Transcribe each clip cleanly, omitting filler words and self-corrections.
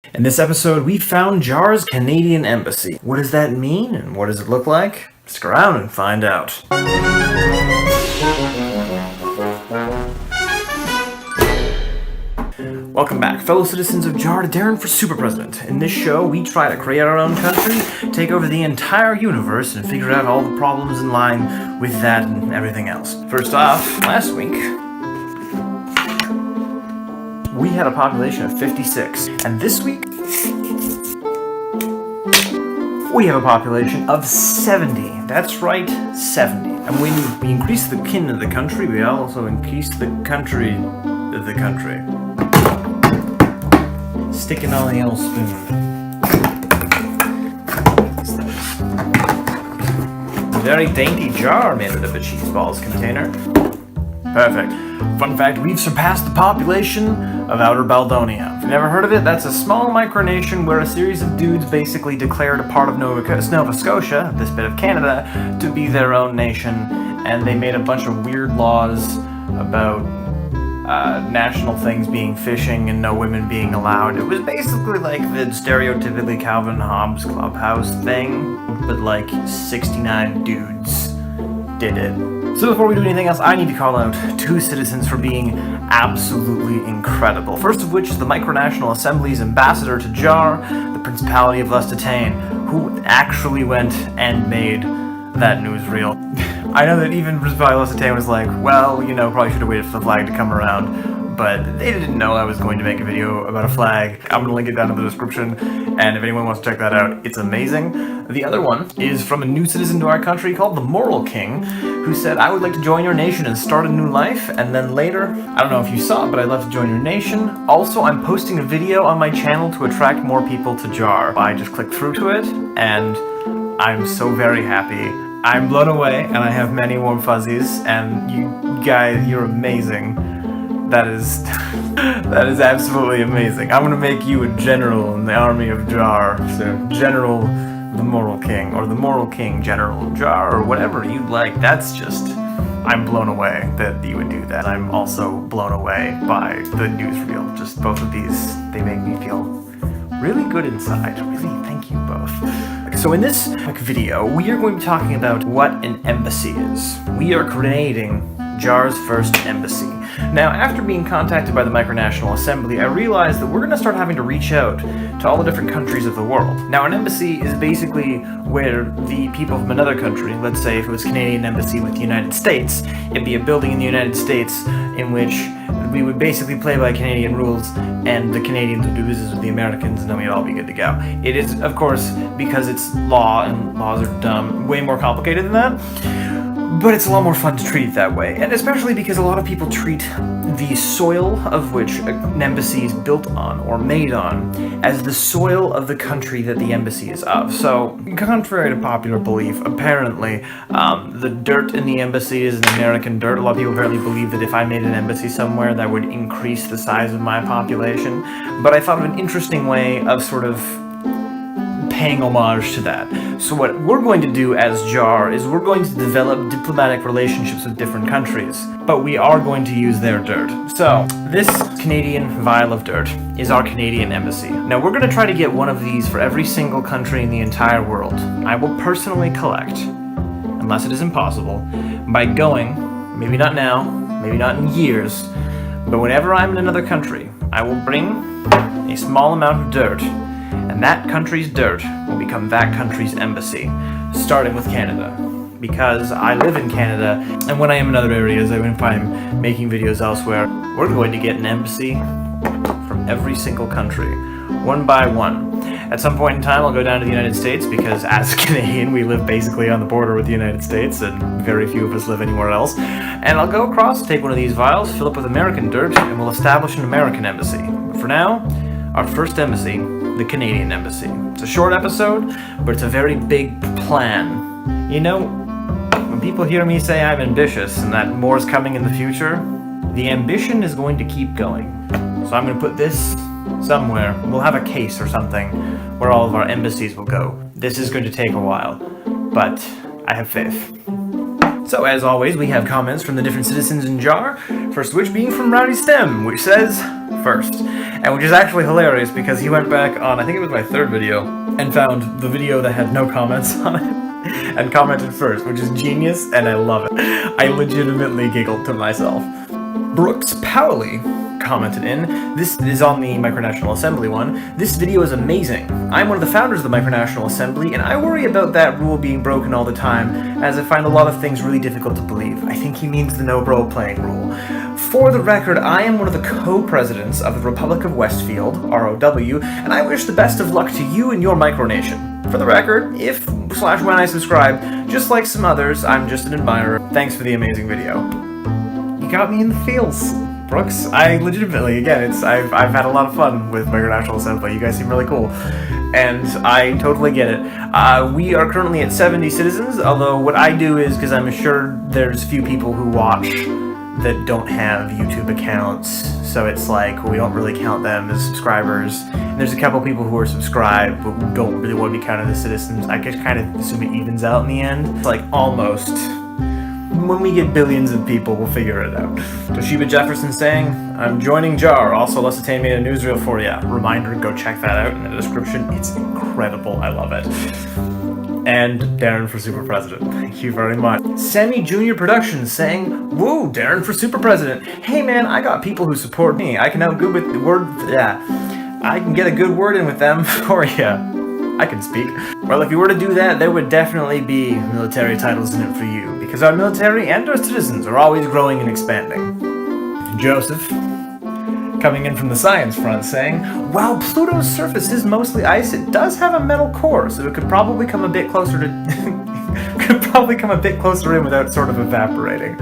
In this episode, we found Jar's Canadian embassy. What does that mean, and what does it look like? Stick around and find out. Welcome back, fellow citizens of Jar, to Deron for Super President. In this show, we try to create our own country, take over the entire universe, and figure out all the problems in line with that and everything else. First off, last week, we had a population of 56, and this week, we have a population of 70. That's right, 70. And when we increase the kin of the country, we also increase the country of the country. Sticking on the old spoon. A very dainty jar made out of a cheese balls container. Perfect. Fun fact, we've surpassed the population of Outer Baldonia. If you've never heard of it, that's a small micronation where a series of dudes basically declared a part of Nova Scotia, this bit of Canada, to be their own nation, and they made a bunch of weird laws about national things being fishing and no women being allowed. It was basically like the stereotypically Calvin Hobbes clubhouse thing, but like 69 dudes did it. So before we do anything else, I need to call out two citizens for being absolutely incredible. First of which is the Micronational Assembly's ambassador to Jar, the Principality of Lustitaene, who actually went and made that newsreel. I know that even Principality of Lustitaene was like, well, you know, probably should have waited for the flag to come around, but they didn't know I was going to make a video about a flag. I'm going to link it down in the description, and if anyone wants to check that out, it's amazing. The other one is from a new citizen to our country called TheMoralKing, who said, I would like to join your nation and start a new life, and then later, I don't know if you saw it, but I'd love to join your nation. Also, I'm posting a video on my channel to attract more people to Jar. I just clicked through to it, and I'm so very happy. I'm blown away, and I have many warm fuzzies, and you guys, you're amazing. That is absolutely amazing. I'm gonna make you a general in the army of Jar. So, General TheMoralKing, or TheMoralKing General Jar, or whatever you'd like. That's just, I'm blown away that you would do that. I'm also blown away by the newsreel. Just both of these, they make me feel really good inside. Really, thank you both. So in this video, we are going to be talking about what an embassy is. We are creating Jar's first embassy. Now, after being contacted by the Micronational Assembly, I realized that we're going to start having to reach out to all the different countries of the world. Now, an embassy is basically where the people from another country, let's say if it was Canadian embassy with the United States, it'd be a building in the United States in which we would basically play by Canadian rules, and the Canadians would do business with the Americans, and then we'd all be good to go. It is, of course, because it's law, and laws are dumb, way more complicated than that. But it's a lot more fun to treat it that way, and especially because a lot of people treat the soil of which an embassy is built on or made on as the soil of the country that the embassy is of. So, contrary to popular belief, apparently, the dirt in the embassy is an American dirt. A lot of people apparently believe that if I made an embassy somewhere, that would increase the size of my population. But I thought of an interesting way of sort of paying homage to that. So what we're going to do as Jar is we're going to develop diplomatic relationships with different countries, but we are going to use their dirt. So this Canadian vial of dirt is our Canadian embassy. Now we're going to try to get one of these for every single country in the entire world. I will personally collect, unless it is impossible, by going, maybe not now, maybe not in years, but whenever I'm in another country, I will bring a small amount of dirt, and that country's dirt will become that country's embassy, starting with Canada. Because I live in Canada, and when I am in other areas, even if I'm making videos elsewhere, we're going to get an embassy from every single country, one by one. At some point in time, I'll go down to the United States, because as a Canadian, we live basically on the border with the United States, and very few of us live anywhere else. And I'll go across, take one of these vials, fill up with American dirt, and we'll establish an American embassy. But for now, our first embassy, the Canadian embassy. It's a short episode, but it's a very big plan. You know, when people hear me say I'm ambitious and that more's coming in the future, the ambition is going to keep going. So I'm going to put this somewhere. We'll have a case or something where all of our embassies will go. This is going to take a while, but I have faith. So, as always, we have comments from the different citizens in JAR, first of which being from Rowdy Stem, which says, first. And which is actually hilarious because he went back on, I think it was my third video, and found the video that had no comments on it, and commented first, which is genius, and I love it. I legitimately giggled to myself. Brooks Powley commented in, this is on the Micronational Assembly one, this video is amazing. I'm one of the founders of the Micronational Assembly, and I worry about that rule being broken all the time, as I find a lot of things really difficult to believe. I think he means the no role-playing rule. For the record, I am one of the co-presidents of the Republic of Westfield, ROW, and I wish the best of luck to you and your micronation. For the record, if/when I subscribe, just like some others, I'm just an admirer. Thanks for the amazing video. You got me in the feels, Brooks. I legitimately, again, I've had a lot of fun with Micronational Assembly. You guys seem really cool. And I totally get it. We are currently at 70 citizens, although what I do is, because I'm sure there's few people who watch that don't have YouTube accounts, so it's like, we don't really count them as subscribers. And there's a couple people who are subscribed, but who don't really want to be counted as citizens. I just kind of assume it evens out in the end. It's like, almost. When we get billions of people, we'll figure it out. Toshiba Jefferson saying, I'm joining JAR. Also, Lustitaene made a newsreel for you. Reminder, go check that out in the description. It's incredible. I love it. And Deron for Super President. Thank you very much. Sammy Jr. Productions saying, woo, Deron for Super President. Hey man, I got people who support me. I can outgood with the word, I can get a good word in with them for you. I can speak. Well, if you were to do that, there would definitely be military titles in it for you, because our military and our citizens are always growing and expanding. Joseph, coming in from the science front, saying, while Pluto's surface is mostly ice, it does have a metal core, so it could probably come a bit closer to in without sort of evaporating.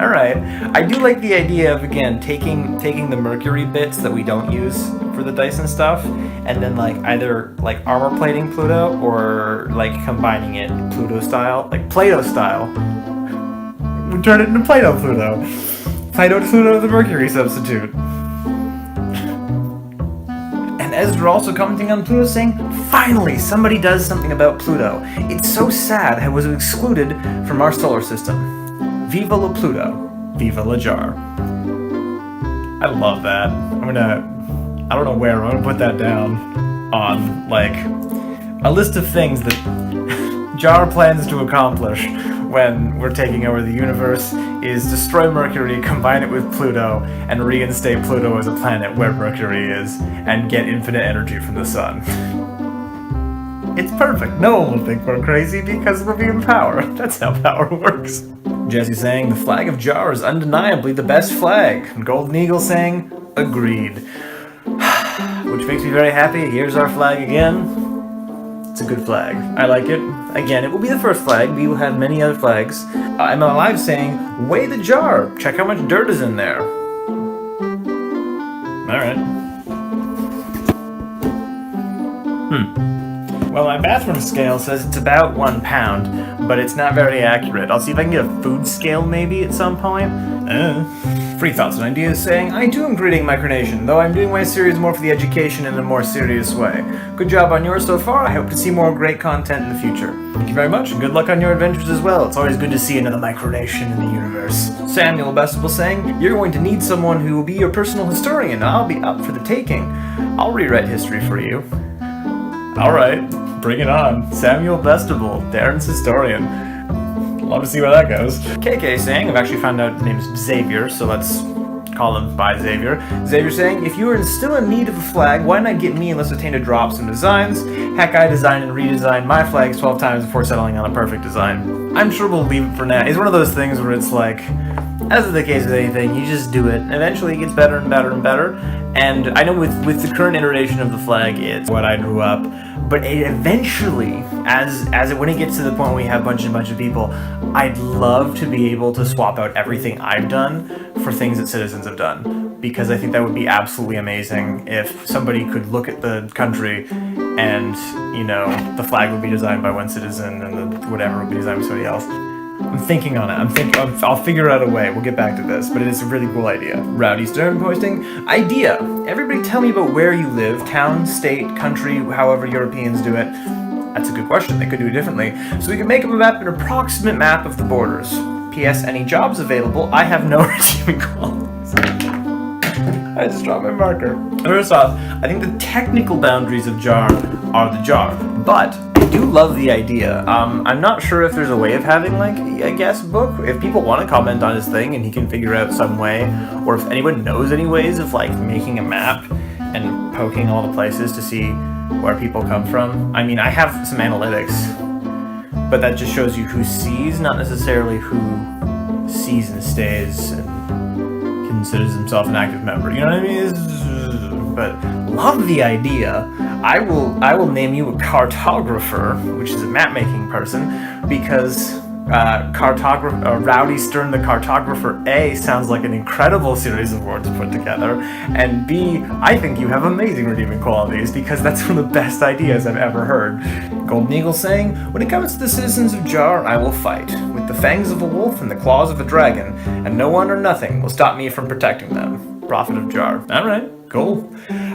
Alright. I do like the idea of, again, taking the mercury bits that we don't use for the dice and stuff, and then like either like armor plating Pluto or like combining it Pluto style, like Plato style. We turn it into Plato Pluto. Pluto the mercury substitute. And Ezra also commenting on Pluto saying, finally somebody does something about Pluto. It's so sad how it was excluded from our solar system. Viva la Pluto. Viva la JAR. I love that. I don't know where, I'm gonna put that down on, like, a list of things that JAR plans to accomplish when we're taking over the universe is destroy Mercury, combine it with Pluto, and reinstate Pluto as a planet where Mercury is, and get infinite energy from the sun. It's perfect. No one will think we're crazy because we'll be in power. That's how power works. Jesse saying, the flag of JAR is undeniably the best flag. And Golden Eagle saying, agreed. Which makes me very happy. Here's our flag again. It's a good flag. I like it. Again, it will be the first flag. We will have many other flags. I'm alive saying, weigh the jar. Check how much dirt is in there. Alright. Well, my bathroom scale says it's about 1 pound, but it's not very accurate. I'll see if I can get a food scale maybe at some point. Free thoughts and ideas saying, I too am greeting Micronation, though I'm doing my series more for the education in a more serious way. Good job on yours so far. I hope to see more great content in the future. Thank you very much, and good luck on your adventures as well. It's always good to see another Micronation in the universe. Samuel Bestable saying, you're going to need someone who will be your personal historian. I'll be up for the taking. I'll rewrite history for you. Alright, bring it on. Samuel Bestable, Deron's historian. Love to see where that goes. KK saying, I've actually found out his name is Xavier, so let's call him by Xavier. Xavier saying, if you are still in need of a flag, why not get me and Lustitaene to drop some designs? Heck, I design and redesign my flags 12 times before settling on a perfect design. I'm sure we'll leave it for now. It's one of those things where it's like, as is the case with anything, you just do it. Eventually it gets better and better and better. And I know with the current iteration of the flag, it's what I drew up. But eventually, when it gets to the point where we have a bunch of people, I'd love to be able to swap out everything I've done for things that citizens have done. Because I think that would be absolutely amazing if somebody could look at the country and, you know, the flag would be designed by one citizen and the whatever would be designed by somebody else. I'm thinking on it. I'll figure out a way. We'll get back to this, but it is a really cool idea. Rowdy Stern posting, idea. Everybody tell me about where you live, town, state, country, however Europeans do it. That's a good question. They could do it differently. So we can make up a map, an approximate map of the borders. P.S. Any jobs available? I have no redeeming qualities. I just dropped my marker. First off, I think the technical boundaries of jar are the jar, but I do love the idea. I'm not sure if there's a way of having like a guest book. If people want to comment on his thing and he can figure out some way, or if anyone knows any ways of like making a map and poking all the places to see where people come from. I mean, I have some analytics, but that just shows you who sees, not necessarily who sees and stays and considers himself an active member. You know what I mean? But love the idea. I will name you a cartographer, which is a map making person, because Rowdy Stern the Cartographer A sounds like an incredible series of words put together, and B, I think you have amazing redeeming qualities, because that's one of the best ideas I've ever heard. Golden Eagle saying, when it comes to the citizens of Jar, I will fight, with the fangs of a wolf and the claws of a dragon, and no one or nothing will stop me from protecting them. Prophet of Jar. Alright, cool.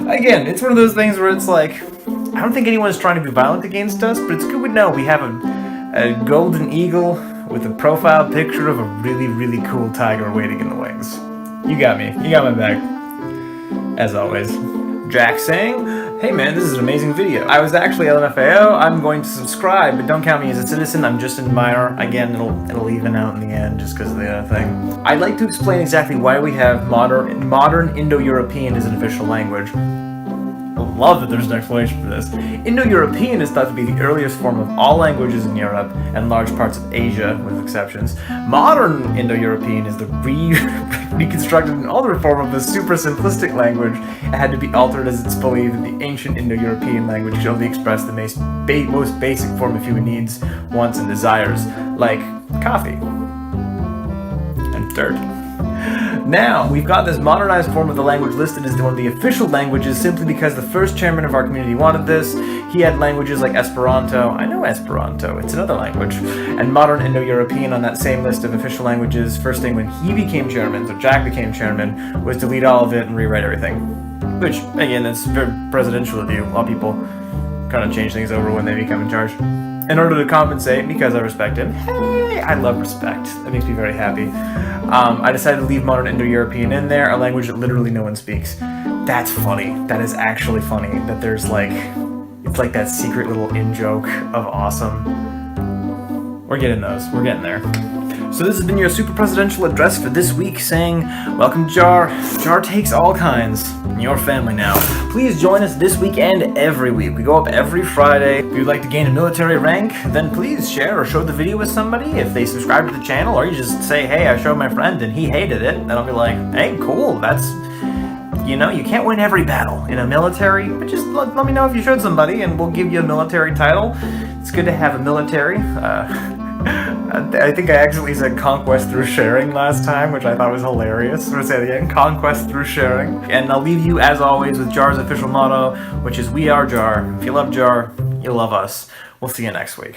Again, it's one of those things where it's like, I don't think anyone is trying to be violent against us, but it's good to know we have a golden eagle with a profile picture of a really, really cool tiger waiting in the wings. You got me. You got my back. As always. Jack saying, hey man, this is an amazing video. I was actually LMFAO. I'm going to subscribe, but don't count me as a citizen. I'm just an admirer. Again, it'll even out in the end just because of the other thing. I'd like to explain exactly why we have modern Indo-European as an official language. I love that there's an explanation for this. Indo-European is thought to be the earliest form of all languages in Europe and large parts of Asia, with exceptions. Modern Indo-European is the reconstructed and altered form of the super simplistic language. It had to be altered as it's believed that the ancient Indo-European language could only express the most basic form of human needs, wants, and desires, like coffee and dirt. Now, we've got this modernized form of the language listed as one of the official languages simply because the first chairman of our community wanted this. He had languages like Esperanto, I know Esperanto, it's another language, and modern Indo-European on that same list of official languages. First thing when he became chairman, so Jack became chairman, was delete all of it and rewrite everything. Which, again, that's very presidential of you. A lot of people kind of change things over when they become in charge. In order to compensate, because I respect him, hey, I love respect. That makes me very happy. I decided to leave modern Indo-European in there, a language that literally no one speaks. That's funny. That is actually funny. That there's like, it's like that secret little in-joke of awesome. We're getting those. We're getting there. So this has been your super presidential address for this week, saying, welcome to Jar. Jar takes all kinds. Your family now. Please join us this week and every week. We go up every Friday. If you'd like to gain a military rank, then please share or show the video with somebody. If they subscribe to the channel, or you just say, hey, I showed my friend and he hated it, then I'll be like, hey, cool, that's, you know, you can't win every battle in a military, but just let me know if you showed somebody and we'll give you a military title. It's good to have a military. I think I accidentally said conquest through sharing last time, which I thought was hilarious. I'm gonna say it again, conquest through sharing. And I'll leave you, as always, with Jar's official motto, which is we are Jar. If you love Jar, you love us. We'll see you next week.